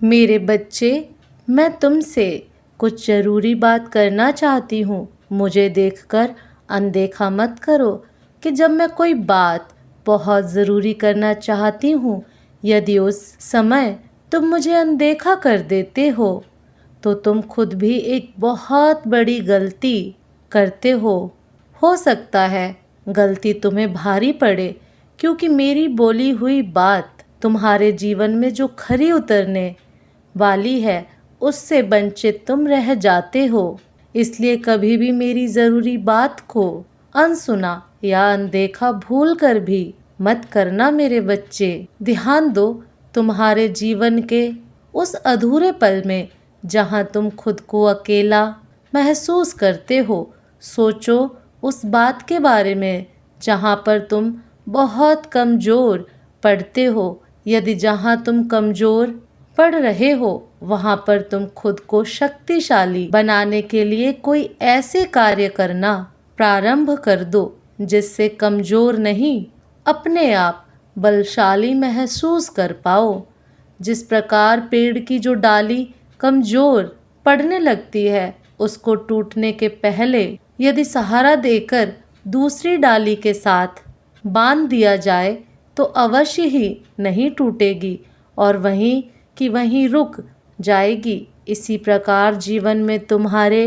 मेरे बच्चे, मैं तुमसे कुछ ज़रूरी बात करना चाहती हूँ। मुझे देखकर अनदेखा मत करो कि जब मैं कोई बात बहुत ज़रूरी करना चाहती हूँ, यदि उस समय तुम मुझे अनदेखा कर देते हो तो तुम खुद भी एक बहुत बड़ी गलती करते हो। सकता है गलती तुम्हें भारी पड़े, क्योंकि मेरी बोली हुई बात तुम्हारे जीवन में जो खरी उतरने वाली है उससे वंचित तुम रह जाते हो। इसलिए कभी भी मेरी ज़रूरी बात को अनसुना या अनदेखा भूल कर भी मत करना मेरे बच्चे। ध्यान दो, तुम्हारे जीवन के उस अधूरे पल में जहाँ तुम खुद को अकेला महसूस करते हो, सोचो उस बात के बारे में जहाँ पर तुम बहुत कमज़ोर पड़ते हो। यदि जहाँ तुम कमज़ोर पड़ रहे हो वहाँ पर तुम खुद को शक्तिशाली बनाने के लिए कोई ऐसे कार्य करना प्रारंभ कर दो जिससे कमज़ोर नहीं, अपने आप बलशाली महसूस कर पाओ। जिस प्रकार पेड़ की जो डाली कमज़ोर पड़ने लगती है, उसको टूटने के पहले यदि सहारा देकर दूसरी डाली के साथ बांध दिया जाए तो अवश्य ही नहीं टूटेगी और वहीं कि वहीं रुक जाएगी। इसी प्रकार जीवन में तुम्हारे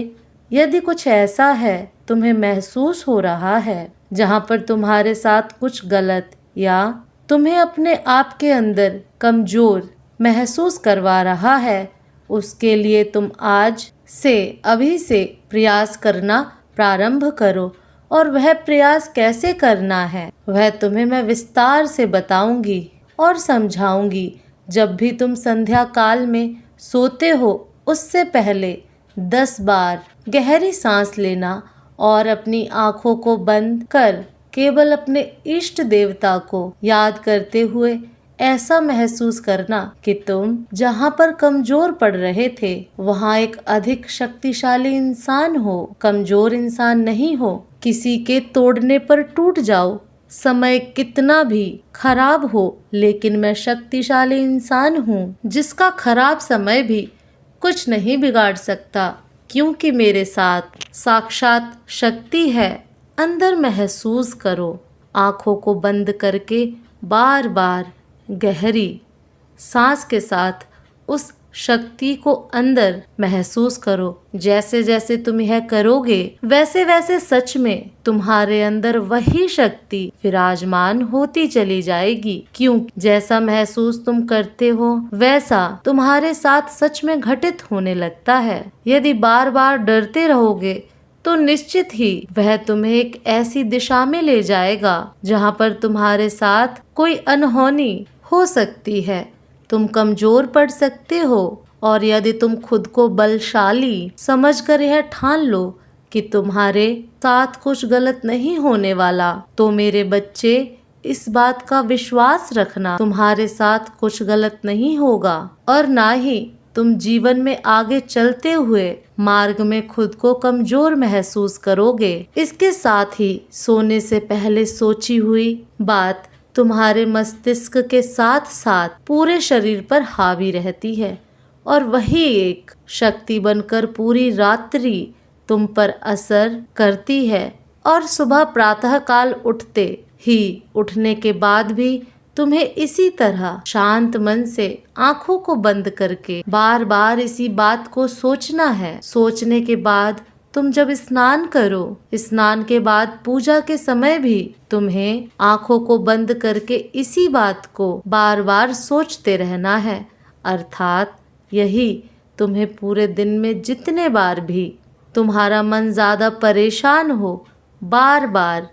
यदि कुछ ऐसा है तुम्हें महसूस हो रहा है जहाँ पर तुम्हारे साथ कुछ गलत या तुम्हें अपने आप के अंदर कमज़ोर महसूस करवा रहा है, उसके लिए तुम आज से अभी से प्रयास करना प्रारंभ करो। और वह प्रयास कैसे करना है वह तुम्हें मैं विस्तार से बताऊंगी और समझाऊंगी। जब भी तुम संध्या काल में सोते हो उससे पहले 10 बार गहरी सांस लेना और अपनी आँखों को बंद कर केवल अपने इष्ट देवता को याद करते हुए ऐसा महसूस करना कि तुम जहाँ पर कमज़ोर पड़ रहे थे वहाँ एक अधिक शक्तिशाली इंसान हो, कमज़ोर इंसान नहीं हो। किसी के तोड़ने पर टूट जाओ, समय कितना भी खराब हो, लेकिन मैं शक्तिशाली इंसान हूँ जिसका खराब समय भी कुछ नहीं बिगाड़ सकता, क्योंकि मेरे साथ साक्षात शक्ति है। अंदर महसूस करो, आँखों को बंद करके बार बार गहरी सांस के साथ उस शक्ति को अंदर महसूस करो। जैसे जैसे तुम यह करोगे वैसे वैसे सच में तुम्हारे अंदर वही शक्ति विराजमान होती चली जाएगी, क्योंकि जैसा महसूस तुम करते हो वैसा तुम्हारे साथ सच में घटित होने लगता है। यदि बार बार डरते रहोगे तो निश्चित ही वह तुम्हें एक ऐसी दिशा में ले जाएगा जहाँ पर तुम्हारे साथ कोई अनहोनी हो सकती है, तुम कमज़ोर पड़ सकते हो। और यदि तुम खुद को बलशाली समझकर यह ठान लो कि तुम्हारे साथ कुछ गलत नहीं होने वाला, तो मेरे बच्चे इस बात का विश्वास रखना, तुम्हारे साथ कुछ गलत नहीं होगा और ना ही तुम जीवन में आगे चलते हुए मार्ग में खुद को कमज़ोर महसूस करोगे। इसके साथ ही सोने से पहले सोची हुई बात तुम्हारे मस्तिष्क के साथ साथ पूरे शरीर पर हावी रहती है और वही एक शक्ति बनकर पूरी रात्रि तुम पर असर करती है। और सुबह प्रातः काल उठने के बाद भी तुम्हें इसी तरह शांत मन से आँखों को बंद करके बार बार इसी बात को सोचना है। सोचने के बाद तुम जब स्नान करो, स्नान के बाद पूजा के समय भी तुम्हें आँखों को बंद करके इसी बात को बार बार सोचते रहना है। अर्थात यही तुम्हें पूरे दिन में जितने बार भी तुम्हारा मन ज़्यादा परेशान हो, बार बार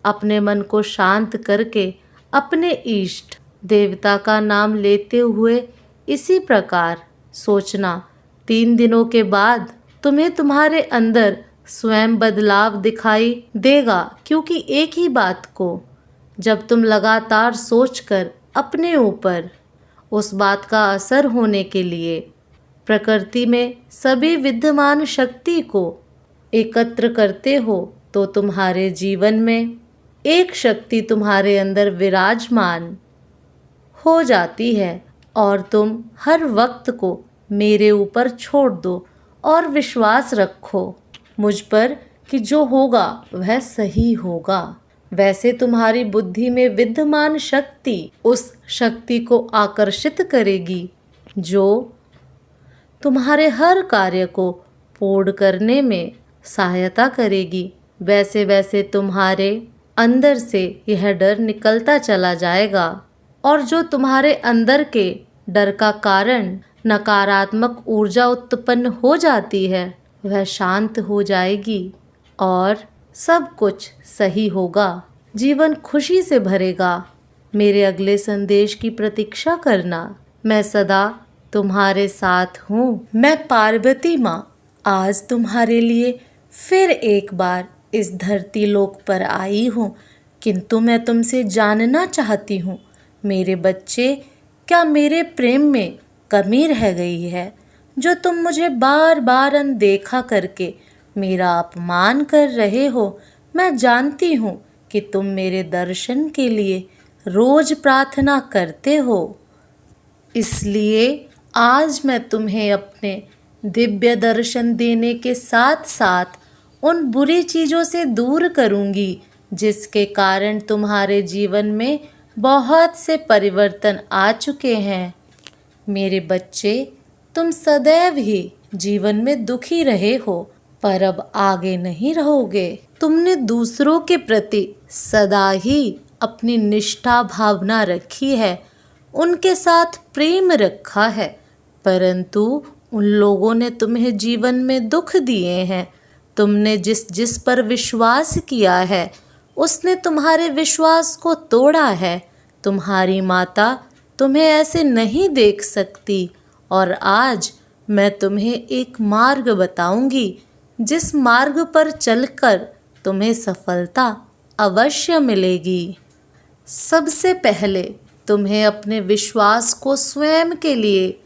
अपने मन को शांत करके अपने इष्ट देवता का नाम लेते हुए इसी प्रकार सोचना। 3 दिनों के बाद तुम्हें तुम्हारे अंदर स्वयं बदलाव दिखाई देगा, क्योंकि एक ही बात को जब तुम लगातार सोचकर अपने ऊपर उस बात का असर होने के लिए प्रकृति में सभी विद्यमान शक्ति को एकत्र करते हो, तो तुम्हारे जीवन में एक शक्ति तुम्हारे अंदर विराजमान हो जाती है और तुम हर वक्त को मेरे ऊपर छोड़ दो और विश्वास रखो मुझ पर कि जो होगा वह सही होगा। वैसे तुम्हारी बुद्धि में विद्यमान शक्ति उस शक्ति को आकर्षित करेगी जो तुम्हारे हर कार्य को पूर्ण करने में सहायता करेगी। वैसे वैसे तुम्हारे अंदर से यह डर निकलता चला जाएगा और जो तुम्हारे अंदर के डर का कारण नकारात्मक ऊर्जा उत्पन्न हो जाती है वह शांत हो जाएगी और सब कुछ सही होगा। जीवन खुशी से भरेगा। मेरे अगले संदेश की प्रतीक्षा करना। मैं सदा तुम्हारे साथ हूँ। मैं पार्वती माँ आज तुम्हारे लिए फिर एक बार इस धरती लोक पर आई हूँ, किंतु मैं तुमसे जानना चाहती हूँ मेरे बच्चे, क्या मेरे प्रेम में कमी रह गई है जो तुम मुझे बार बार अनदेखा करके मेरा अपमान कर रहे हो। मैं जानती हूँ कि तुम मेरे दर्शन के लिए रोज प्रार्थना करते हो, इसलिए आज मैं तुम्हें अपने दिव्य दर्शन देने के साथ साथ उन बुरी चीज़ों से दूर करूँगी जिसके कारण तुम्हारे जीवन में बहुत से परिवर्तन आ चुके हैं। मेरे बच्चे, तुम सदैव ही जीवन में दुखी रहे हो पर अब आगे नहीं रहोगे। तुमने दूसरों के प्रति सदा ही अपनी निष्ठा भावना रखी है, उनके साथ प्रेम रखा है, परंतु उन लोगों ने तुम्हें जीवन में दुख दिए हैं। तुमने जिस जिस पर विश्वास किया है उसने तुम्हारे विश्वास को तोड़ा है। तुम्हारी माता तुम्हें ऐसे नहीं देख सकती और आज मैं तुम्हें एक मार्ग बताऊंगी जिस मार्ग पर चलकर तुम्हें सफलता अवश्य मिलेगी। सबसे पहले तुम्हें अपने विश्वास को स्वयं के लिए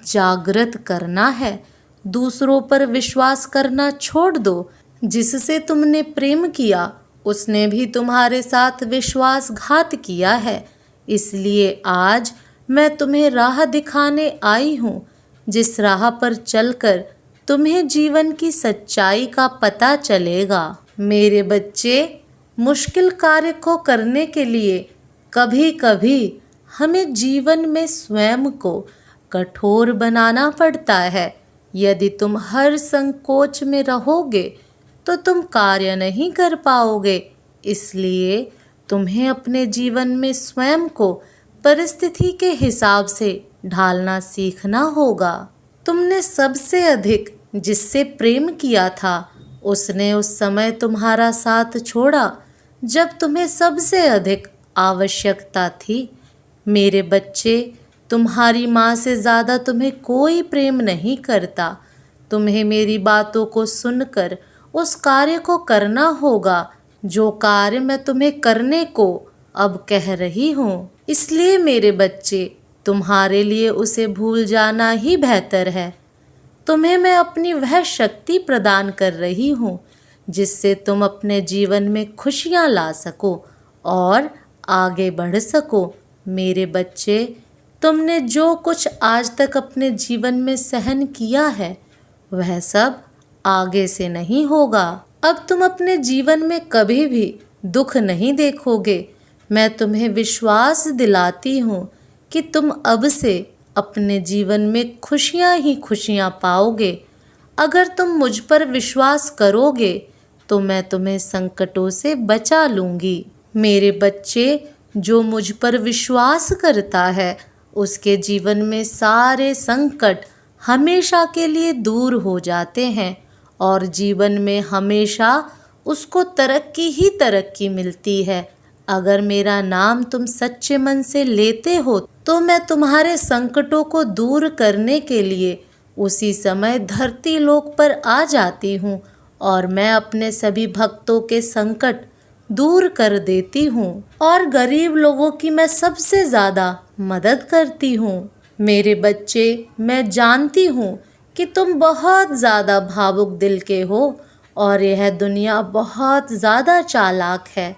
जागृत करना है। दूसरों पर विश्वास करना छोड़ दो। जिससे तुमने प्रेम किया उसने भी तुम्हारे साथ विश्वासघात किया है, इसलिए आज मैं तुम्हें राह दिखाने आई हूँ जिस राह पर चलकर तुम्हें जीवन की सच्चाई का पता चलेगा। मेरे बच्चे, मुश्किल कार्य को करने के लिए कभी कभी हमें जीवन में स्वयं को कठोर बनाना पड़ता है। यदि तुम हर संकोच में रहोगे तो तुम कार्य नहीं कर पाओगे, इसलिए तुम्हें अपने जीवन में स्वयं को परिस्थिति के हिसाब से ढालना सीखना होगा। तुमने सबसे अधिक जिससे प्रेम किया था उसने उस समय तुम्हारा साथ छोड़ा जब तुम्हें सबसे अधिक आवश्यकता थी। मेरे बच्चे, तुम्हारी माँ से ज़्यादा तुम्हें कोई प्रेम नहीं करता। तुम्हें मेरी बातों को सुनकर उस कार्य को करना होगा जो कार्य मैं तुम्हें करने को अब कह रही हूँ। इसलिए मेरे बच्चे, तुम्हारे लिए उसे भूल जाना ही बेहतर है। तुम्हें मैं अपनी वह शक्ति प्रदान कर रही हूँ जिससे तुम अपने जीवन में खुशियाँ ला सको और आगे बढ़ सको। मेरे बच्चे, तुमने जो कुछ आज तक अपने जीवन में सहन किया है वह सब आगे से नहीं होगा। अब तुम अपने जीवन में कभी भी दुख नहीं देखोगे। मैं तुम्हें विश्वास दिलाती हूँ कि तुम अब से अपने जीवन में खुशियाँ ही खुशियाँ पाओगे। अगर तुम मुझ पर विश्वास करोगे तो मैं तुम्हें संकटों से बचा लूँगी। मेरे बच्चे, जो मुझ पर विश्वास करता है उसके जीवन में सारे संकट हमेशा के लिए दूर हो जाते हैं और जीवन में हमेशा उसको तरक्की ही तरक्की मिलती है। अगर मेरा नाम तुम सच्चे मन से लेते हो तो मैं तुम्हारे संकटों को दूर करने के लिए उसी समय धरती लोक पर आ जाती हूँ और मैं अपने सभी भक्तों के संकट दूर कर देती हूँ और गरीब लोगों की मैं सबसे ज़्यादा मदद करती हूँ। मेरे बच्चे, मैं जानती हूँ कि तुम बहुत ज़्यादा भावुक दिल के हो और यह दुनिया बहुत ज़्यादा चालाक है,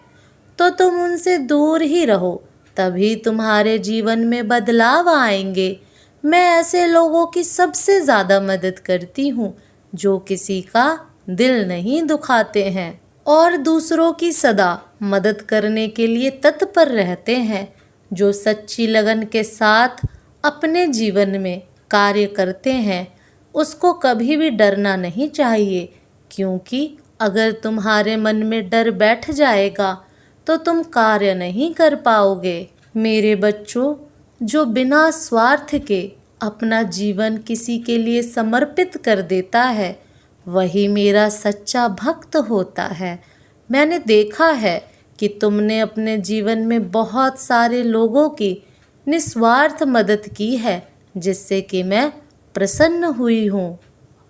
तो तुम उनसे दूर ही रहो। तभी तुम्हारे जीवन में बदलाव आएंगे। मैं ऐसे लोगों की सबसे ज़्यादा मदद करती हूँ जो किसी का दिल नहीं दुखाते हैं और दूसरों की सदा मदद करने के लिए तत्पर रहते हैं। जो सच्ची लगन के साथ अपने जीवन में कार्य करते हैं उसको कभी भी डरना नहीं चाहिए, क्योंकि अगर तुम्हारे मन में डर बैठ जाएगा तो तुम कार्य नहीं कर पाओगे। मेरे बच्चों, जो बिना स्वार्थ के अपना जीवन किसी के लिए समर्पित कर देता है वही मेरा सच्चा भक्त होता है। मैंने देखा है कि तुमने अपने जीवन में बहुत सारे लोगों की निस्वार्थ मदद की है, जिससे कि मैं प्रसन्न हुई हूँ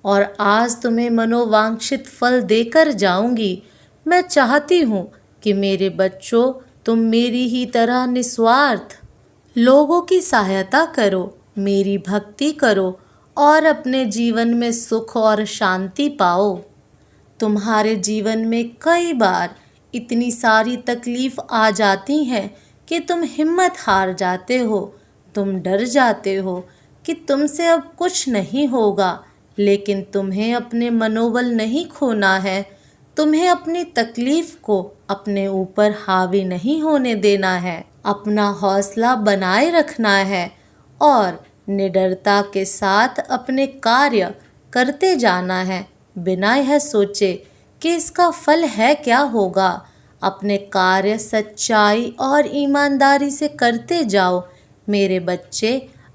और आज तुम्हें मनोवांछित फल देकर जाऊंगी। मैं चाहती हूँ कि मेरे बच्चों, तुम मेरी ही तरह निस्वार्थ लोगों की सहायता करो, मेरी भक्ति करो और अपने जीवन में सुख और शांति पाओ। तुम्हारे जीवन में कई बार इतनी सारी तकलीफ आ जाती हैं कि तुम हिम्मत हार जाते हो, तुम डर जाते हो कि तुमसे अब कुछ नहीं होगा, लेकिन तुम्हें अपने मनोबल नहीं खोना है। तुम्हें अपनी तकलीफ को अपने ऊपर हावी नहीं होने देना है, अपना हौसला बनाए रखना है और निडरता के साथ अपने कार्य करते जाना है, बिना यह सोचे कि इसका फल है क्या होगा। अपने कार्य सच्चाई और ईमानदारी से करते जाओ। मेरे बच्चे,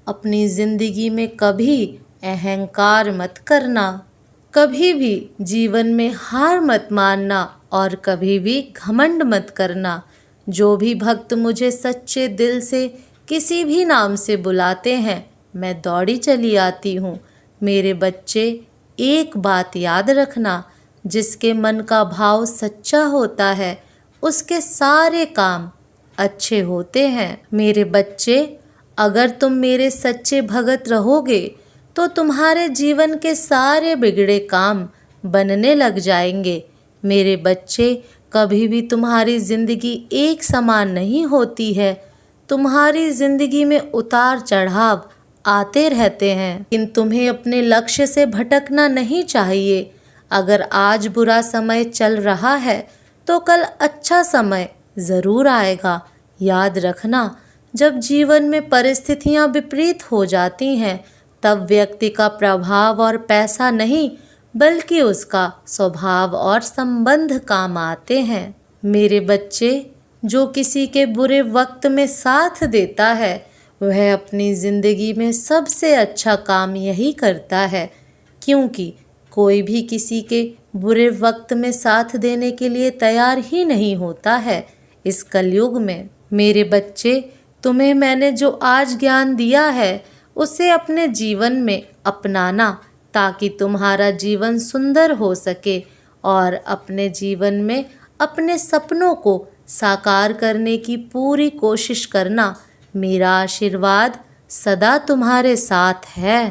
अपनी ज़िंदगी में कभी अहंकार मत करना, कभी भी जीवन में हार मत मानना और कभी भी घमंड मत करना। जो भी भक्त मुझे सच्चे दिल से किसी भी नाम से बुलाते हैं मैं दौड़ी चली आती हूँ। मेरे बच्चे, एक बात याद रखना, जिसके मन का भाव सच्चा होता है उसके सारे काम अच्छे होते हैं। मेरे बच्चे, अगर तुम मेरे सच्चे भगत रहोगे तो तुम्हारे जीवन के सारे बिगड़े काम बनने लग जाएंगे। मेरे बच्चे, कभी भी तुम्हारी ज़िंदगी एक समान नहीं होती है। तुम्हारी ज़िंदगी में उतार चढ़ाव आते रहते हैं, लेकिन तुम्हें अपने लक्ष्य से भटकना नहीं चाहिए। अगर आज बुरा समय चल रहा है तो कल अच्छा समय ज़रूर आएगा। याद रखना, जब जीवन में परिस्थितियां विपरीत हो जाती हैं तब व्यक्ति का प्रभाव और पैसा नहीं बल्कि उसका स्वभाव और संबंध काम आते हैं। मेरे बच्चे, जो किसी के बुरे वक्त में साथ देता है वह अपनी ज़िंदगी में सबसे अच्छा काम यही करता है, क्योंकि कोई भी किसी के बुरे वक्त में साथ देने के लिए तैयार ही नहीं होता है इस कलयुग में। मेरे बच्चे, तुम्हें मैंने जो आज ज्ञान दिया है उसे अपने जीवन में अपनाना, ताकि तुम्हारा जीवन सुंदर हो सके और अपने जीवन में अपने सपनों को साकार करने की पूरी कोशिश करना। मेरा आशीर्वाद सदा तुम्हारे साथ है।